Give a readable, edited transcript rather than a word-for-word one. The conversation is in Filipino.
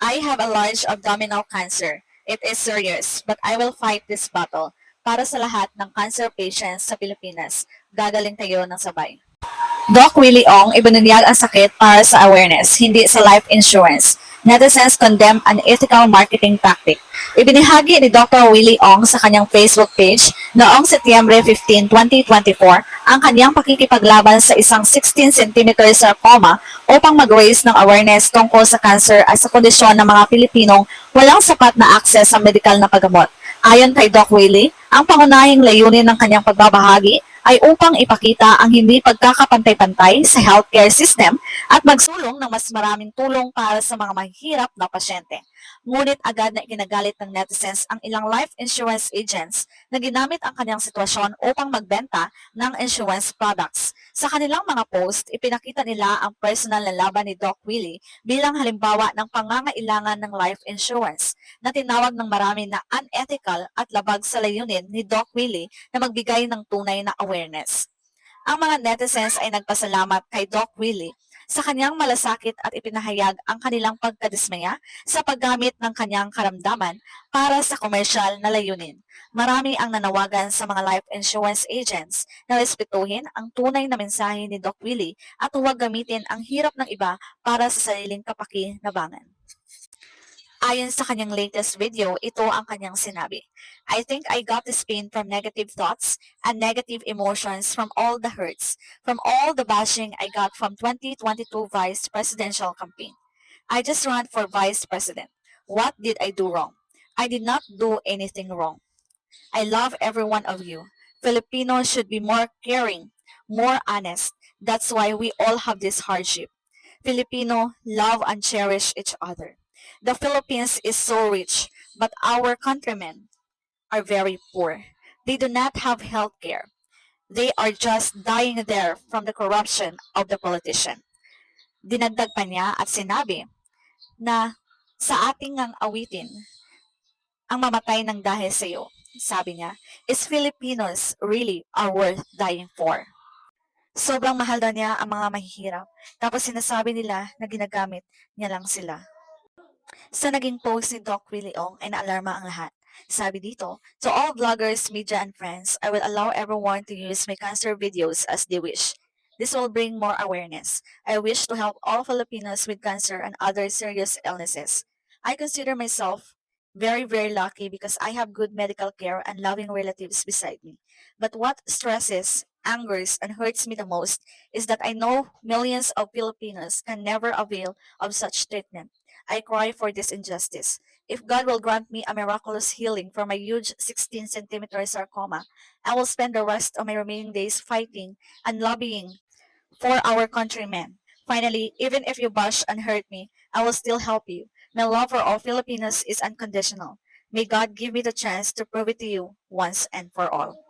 I have a large abdominal cancer. It is serious, but I will fight this battle. Para sa lahat ng cancer patients sa Pilipinas, gagaling tayo ng sabay. Doc Willie Ong ibinunyag ang sakit para sa awareness, hindi sa life insurance. Netizens condemn an ethical marketing tactic. Ibinahagi ni Dr. Willie Ong sa kanyang Facebook page noong Setyembre 15, 2024 ang kanyang pakikipaglaban sa isang 16 cm sarcoma upang mag-raise ng awareness tungkol sa cancer at sa kondisyon ng mga Pilipinong walang sapat na akses sa medikal na paggamot. Ayon kay Doc Willie, ang pangunahing layunin ng kanyang pagbabahagi ay upang ipakita ang hindi pagkakapantay-pantay sa healthcare system at magsulong ng mas maraming tulong para sa mga mahihirap na pasyente. Ngunit agad na ikinagalit ng netizens ang ilang life insurance agents na ginamit ang kanyang sitwasyon upang magbenta ng insurance products. Sa kanilang mga post, ipinakita nila ang personal na laban ni Doc Willie bilang halimbawa ng pangangailangan ng life insurance na tinawag ng marami na unethical at labag sa layunin ni Doc Willie na magbigay ng tunay na awareness. Ang mga netizens ay nagpasalamat kay Doc Willie sa kanyang malasakit at ipinahayag ang kanilang pagkadismaya sa paggamit ng kanyang karamdaman para sa komersyal na layunin. Marami ang nanawagan sa mga life insurance agents na respetuhin ang tunay na mensahe ni Doc Willie at huwag gamitin ang hirap ng iba para sa sariling kapakinabangan. Ayon sa kanyang latest video, ito ang kanyang sinabi. I think I got this pain from negative thoughts and negative emotions from all the hurts, from all the bashing I got from 2022 vice presidential campaign. I just ran for vice president. What did I do wrong? I did not do anything wrong. I love every one of you. Filipinos should be more caring, more honest. That's why we all have this hardship. Filipino love and cherish each other. The Philippines is so rich, but our countrymen are very poor. They do not have health care. They are just dying there from the corruption of the politician. Dinagdag pa niya at sinabi na sa ating ngang awitin, ang mamatay ng dahil sa iyo, sabi niya, is Filipinos really are worth dying for. Sobrang mahal daw niya ang mga mahihirap. Tapos sinasabi nila na ginagamit niya lang sila. Sa naging post ni Doc Willie Ong ay naalarma ang lahat. Sabi dito, to all vloggers, media, and friends, I will allow everyone to use my cancer videos as they wish. This will bring more awareness. I wish to help all Filipinos with cancer and other serious illnesses. I consider myself very, very lucky because I have good medical care and loving relatives beside me. But what stresses, angers, and hurts me the most is that I know millions of Filipinos can never avail of such treatment. I cry for this injustice. If God will grant me a miraculous healing for my huge 16 centimeter sarcoma, I will spend the rest of my remaining days fighting and lobbying for our countrymen. Finally, even if you bash and hurt me, I will still help you. My love for all Filipinos is unconditional. May God give me the chance to prove it to you once and for all.